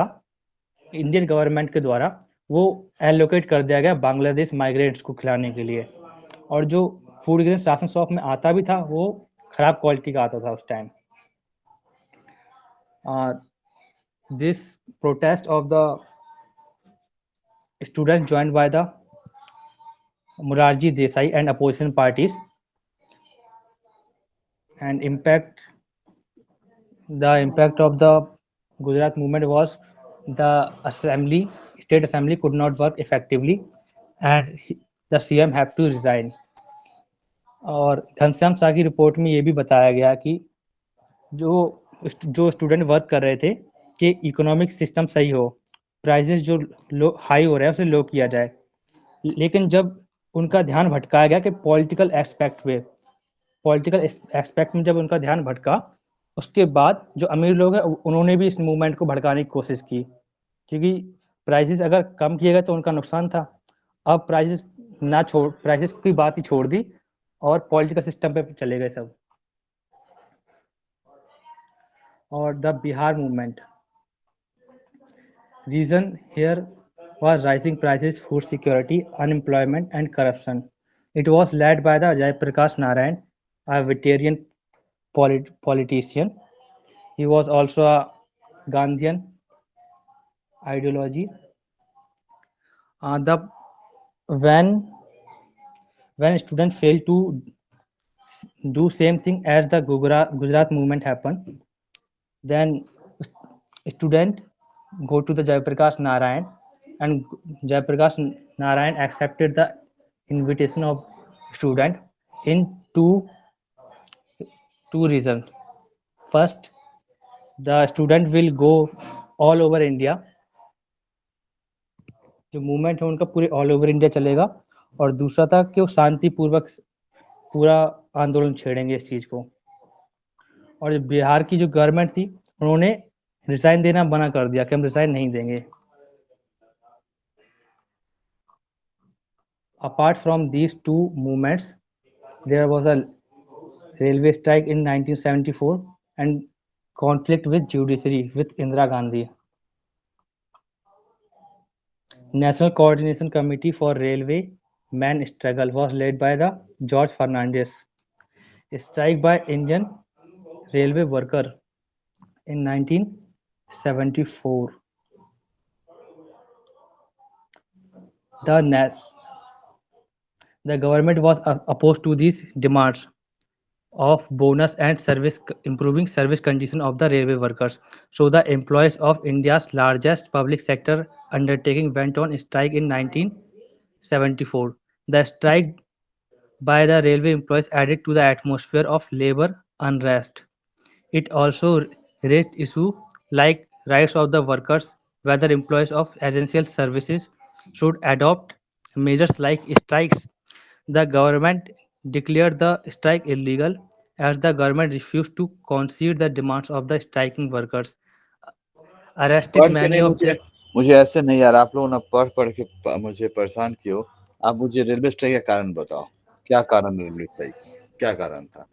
Speaker 2: इंडियन गवर्नमेंट के द्वारा वो एलोकेट कर दिया गया बांग्लादेश माइग्रेंट्स को खिलाने के लिए, और जो फूड ग्रेन राशन शॉप में आता भी था वो खराब क्वालिटी का आता था उस time. This protest of the students joined by the Morarji Desai and opposition parties, and the impact of the Gujarat movement was the state assembly could not work effectively and the CM have to resign. और घनश्याम शाह की report में ये भी बताया गया कि जो student work कर रहे थे कि इकोनॉमिक सिस्टम सही हो, प्राइसेस जो हाई हो रहा है उसे लो किया जाए, लेकिन जब उनका ध्यान भटकाया गया कि पॉलिटिकल एस्पेक्ट में जब उनका ध्यान भटका, उसके बाद जो अमीर लोग हैं उन्होंने भी इस मूवमेंट को भड़काने की कोशिश की, क्योंकि प्राइसेस अगर कम किए गए तो उनका नुकसान था. अब प्राइसेस की बात ही छोड़ दी, और पॉलिटिकल सिस्टम पे चले गए सब। और the Bihar movement, reason here was rising prices, food security, unemployment, and corruption. It was led by the Jayaprakash Narayan, a veteran politician. He was also a Gandhian ideology. The when students fail to do same thing as the Gujarat movement happened, then student go to the Jayaprakash Narayan, and Jayaprakash Narayan accepted the invitation of student in two reasons. First, the student will go all over India. जो movement है उनका पूरे all over India चलेगा। और दूसरा था कि वो शांतिपूर्वक पूरा आंदोलन छेड़ेंगे इस चीज को। और बिहार की जो गवर्नमेंट थी उन्होंने रिजाइन देना मना कर दिया कि हम रिजाइन नहीं देंगे। Apart from these two movements, there was a railway strike in 1974 and conflict with judiciary with Indira Gandhi. National Coordination Committee for Railway Man Struggle was led by the George Fernandez. Strike by Indian railway worker in 1974. The government was opposed to these demands of bonus and improving service condition of the railway workers. So the employees of India's largest public sector undertaking went on strike in 1974. The strike by the railway employees added to the atmosphere of labor unrest. It also raised issues like rights of the workers, whether employees of essential services should adopt measures like strikes. The government declared the strike illegal as the government refused to concede the demands of the striking workers. Arrested
Speaker 3: पढ़ के
Speaker 2: many
Speaker 3: नहीं,
Speaker 2: of
Speaker 3: मुझे ऐसे नहीं यार, आप लोग ना पढ़ के मुझे परेशान किए हो। आप मुझे रेलवे स्ट्राइक का कारण बताओ, क्या कारण रेलवे स्ट्राइक, क्या कारण था?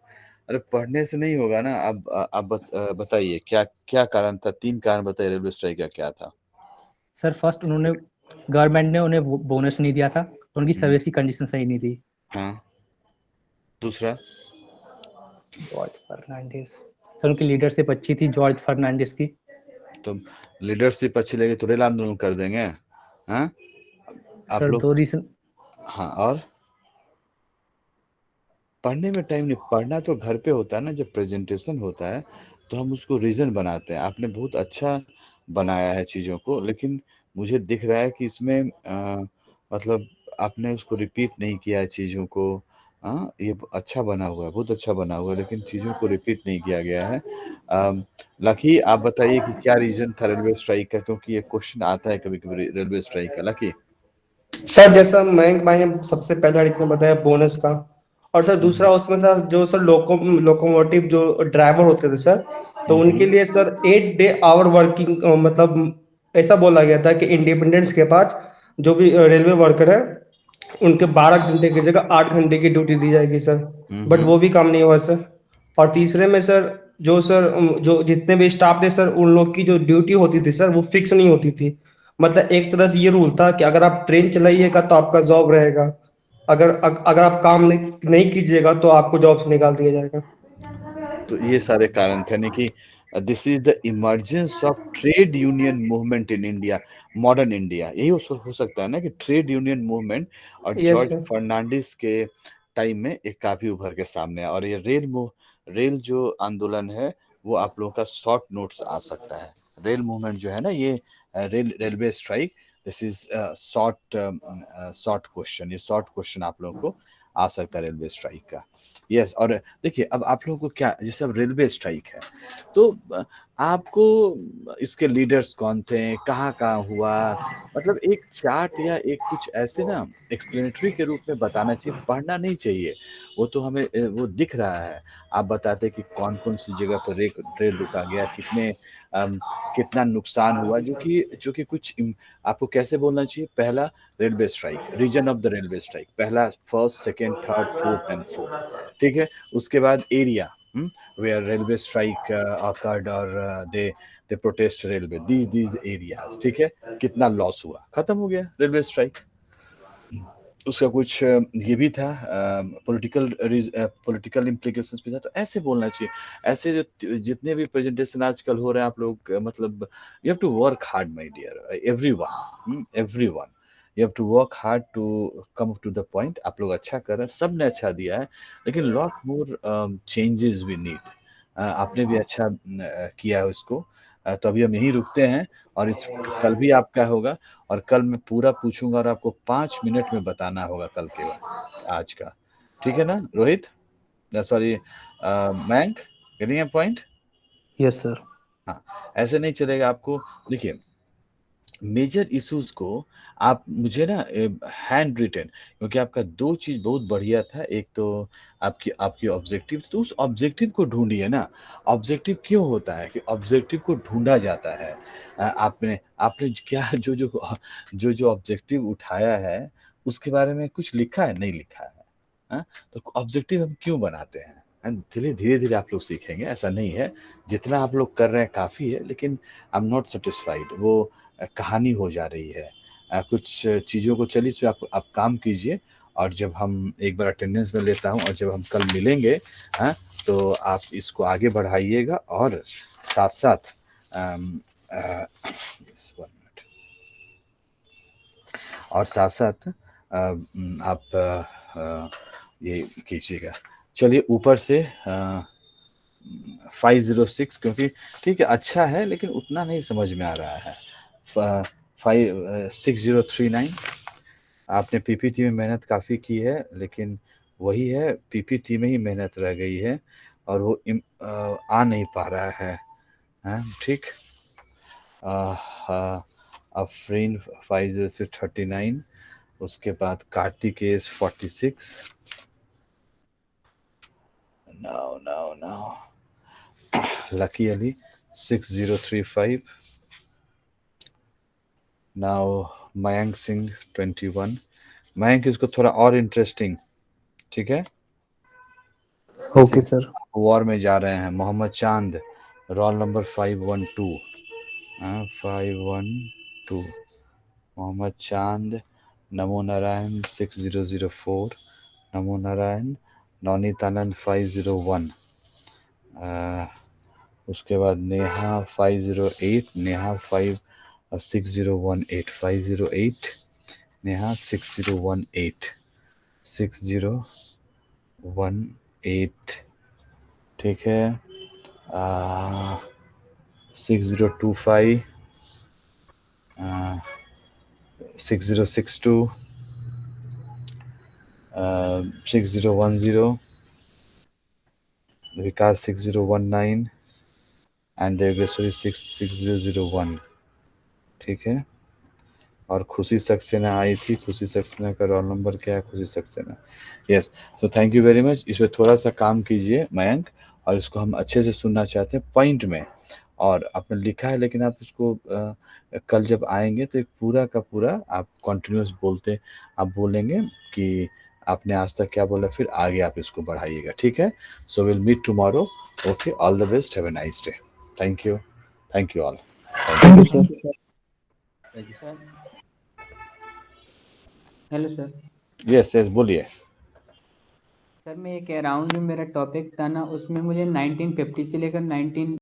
Speaker 3: अरे पढ़ने से नहीं होगा ना। आप बताइए क्या कारण था? 3 कारण बताइए रेलवे स्ट्राइक का क्या था?
Speaker 2: सर फर्स्ट उन्होंने गवर्नमेंट ने उन्हें बोनस नहीं दिया था, उनकी सर्विस की कंडीशन सही नहीं थी।
Speaker 3: हाँ, दूसरा
Speaker 2: जॉर्ज फर्नांडिस, सर उनकी लीडरशिप अच्छी थी जॉर्ज फर्नांडिस की।
Speaker 3: तो लीडरशिप अच्छी लगी तो रेल आंदोलन कर देंगे? हाँ, आप लोग
Speaker 2: 2 रीजन।
Speaker 3: हाँ, और पढ़ने में टाइम नहीं, पढ़ना तो घर पे होता है ना। जब प्रेजेंटेशन होता है तो हम उसको रीजन बनाते हैं। आपने बहुत अच्छा बनाया है चीज़ों को, लेकिन मुझे दिख रहा है कि इसमें मतलब आपने उसको रिपीट नहीं किया है चीज़ों को। ये अच्छा बना हुआ है, बहुत अच्छा बना हुआ है, लेकिन चीज़ों को रिपीट नहीं किया गया है। लकी, आप बताइए कि क्या रीजन था रेलवे स्ट्राइक का, क्योंकि ये क्वेश्चन आता है कभी-कभी रेलवे स्ट्राइक का। लकी
Speaker 4: सर जैसा मयंक भाई ने सबसे पहला रीजन बताया बोनस का, और सर दूसरा उसमें था जो सर लोकोमोटिव जो ड्राइवर होते थे सर, तो उनके लिए सर 8 डे आवर वर्किंग, मतलब ऐसा बोला गया था कि इंडिपेंडेंस के बाद जो भी रेलवे वर्कर है उनके 12 घंटे की जगह 8 घंटे की ड्यूटी दी जाएगी सर, बट वो भी काम नहीं हुआ सर। और तीसरे में सर जो जितने भी स्टाफ थे सर, उन लोग की जो ड्यूटी होती थी सर वो फिक्स नहीं होती थी। मतलब एक तरह से ये रूल था कि अगर आप ट्रेन चलाइएगा तो आपका जॉब रहेगा, अगर आप काम नहीं कीजिएगा तो आपको जॉब से निकाल दिया जाएगा।
Speaker 3: तो ये सारे कारण थे, यानी कि this is the emergence of trade union movement in India, modern India. यही हो सकता है ना कि ट्रेड यूनियन मूवमेंट और
Speaker 4: Yes,
Speaker 3: जॉर्ज
Speaker 4: sir.
Speaker 3: फर्नांडिस के टाइम में एक काफी उभर के सामने आया। और ये रेल जो आंदोलन है वो आप लोगों का शॉर्ट नोट्स आ सकता है। रेल मूवमेंट जो है ना, ये railway strike, this is short question. ये शॉर्ट क्वेश्चन आप लोगों को आ सकता है रेलवे स्ट्राइक का। यस, और देखिए अब आप लोगों को क्या, जैसे अब रेलवे स्ट्राइक है तो आपको इसके लीडर्स कौन थे, कहाँ हुआ, मतलब एक चार्ट या एक कुछ ऐसे ना एक्सप्लेनेटरी के रूप में बताना चाहिए, पढ़ना नहीं चाहिए। वो तो हमें वो दिख रहा है। आप बताते कि कौन कौन सी जगह पर रेल रुका गया, कितने कितना नुकसान हुआ, जो कि कुछ आपको कैसे बोलना चाहिए। पहला railway strike, reason of the railway strike, पहला first, second, third, fourth and fourth, ठीक है। उसके बाद area where railway strike occurred और they protest railway, these areas, ठीक है। कितना लॉस हुआ, खत्म हो गया रेलवे स्ट्राइक। उसका कुछ ये भी था, पॉलिटिकल इम्प्लीकेशंस भी था। तो ऐसे बोलना चाहिए। ऐसे जो जितने भी प्रेजेंटेशन आजकल हो रहे हैं, आप लोग मतलब you have to work hard my dear everyone, you have to work hard to come to the point. आप लोग अच्छा कर रहे हैं, सब ने अच्छा दिया है, लेकिन lot more changes we need. आपने भी अच्छा किया है उसको। तो अभी हम यहीं रुकते हैं, और इस कल भी आपका होगा, और कल मैं पूरा पूछूंगा, और आपको 5 मिनट में बताना होगा कल के बाद आज का, ठीक है ना Rohit, sorry Mayank, getting a point.
Speaker 2: Yes sir.
Speaker 3: हाँ, ऐसे नहीं चलेगा आपको। देखिए, मेजर इश्यूज को आप मुझे ना हैंड रिटन, क्योंकि आपका दो चीज बहुत बढ़िया था। एक तो आपकी आपकी ऑब्जेक्टिव, तो उस ऑब्जेक्टिव को ढूंढिए ना। ऑब्जेक्टिव क्यों होता है कि ऑब्जेक्टिव को ढूंढा जाता है। आपने आपने क्या जो ऑब्जेक्टिव उठाया है, उसके बारे में कुछ लिखा है, नहीं लिखा है। हाँ? तो ऑब्जेक्टिव हम क्यों बनाते हैं, धीरे धीरे धीरे आप लोग सीखेंगे। ऐसा नहीं है, जितना आप लोग कर रहे हैं काफ़ी है, लेकिन आई एम नॉट सेटिस्फाइड। वो कहानी हो जा रही है। कुछ चीज़ों को चलिए, इस पे आप काम कीजिए, और जब हम एक बार अटेंडेंस में लेता हूँ, और जब हम कल मिलेंगे, हाँ, तो आप इसको आगे बढ़ाइएगा, और साथ साथ one minute, और साथ साथ आप ये कीजिएगा। चलिए ऊपर से 506, क्योंकि ठीक है, अच्छा है, लेकिन उतना नहीं समझ में आ रहा है। 6039, आपने पीपीटी में मेहनत काफ़ी की है, लेकिन वही है, पीपीटी में ही मेहनत रह गई है, और वो आ नहीं पा रहा है। ठीक। अफरीन 50639, उसके बाद Kartikesh 46, no, lucky Ali 6035, now Mayank Singh 21। Mayank, इसको थोड़ा और इंटरेस्टिंग, ठीक है।
Speaker 2: Okay sir.
Speaker 3: वॉर में जा रहे हैं। मोहम्मद चांद, रोल नंबर 512, 512, मोहम्मद चांद, नमो नारायण 6004, नमो नारायण, नवनीत आनंद 501, उसके बाद नेहा 508, नेहा 6018, 508, नेहा 6018, 6018, ठीक है। 6025, 6062, 6010, विकास 6019, एंड देवेश्वरी 6001, ठीक है। और खुशी सक्सेना आई थी। खुशी सक्सेना का रोल नंबर क्या है? खुशी Saxena, yes. So thank you very much. इस पर थोड़ा सा काम कीजिए मयंक, और इसको हम अच्छे से सुनना चाहते हैं पॉइंट में। और आपने लिखा है, लेकिन आप इसको कल जब आएंगे तो एक पूरा का पूरा आप कंटिन्यूस आप बोलेंगे कि आपने आज तक क्या बोला, फिर आगे आप इसको बढ़ाइएगा, ठीक है। So will meet tomorrow. Okay, all the best, have a nice day. Thank you all.
Speaker 4: Thank you sir.
Speaker 10: Thank you.
Speaker 5: Sir, hello sir.
Speaker 3: Yes बोलिए।
Speaker 5: सर मैं ये कह रहा हूँ, जो मेरा टॉपिक था ना, उसमें मुझे 1950 से लेकर 19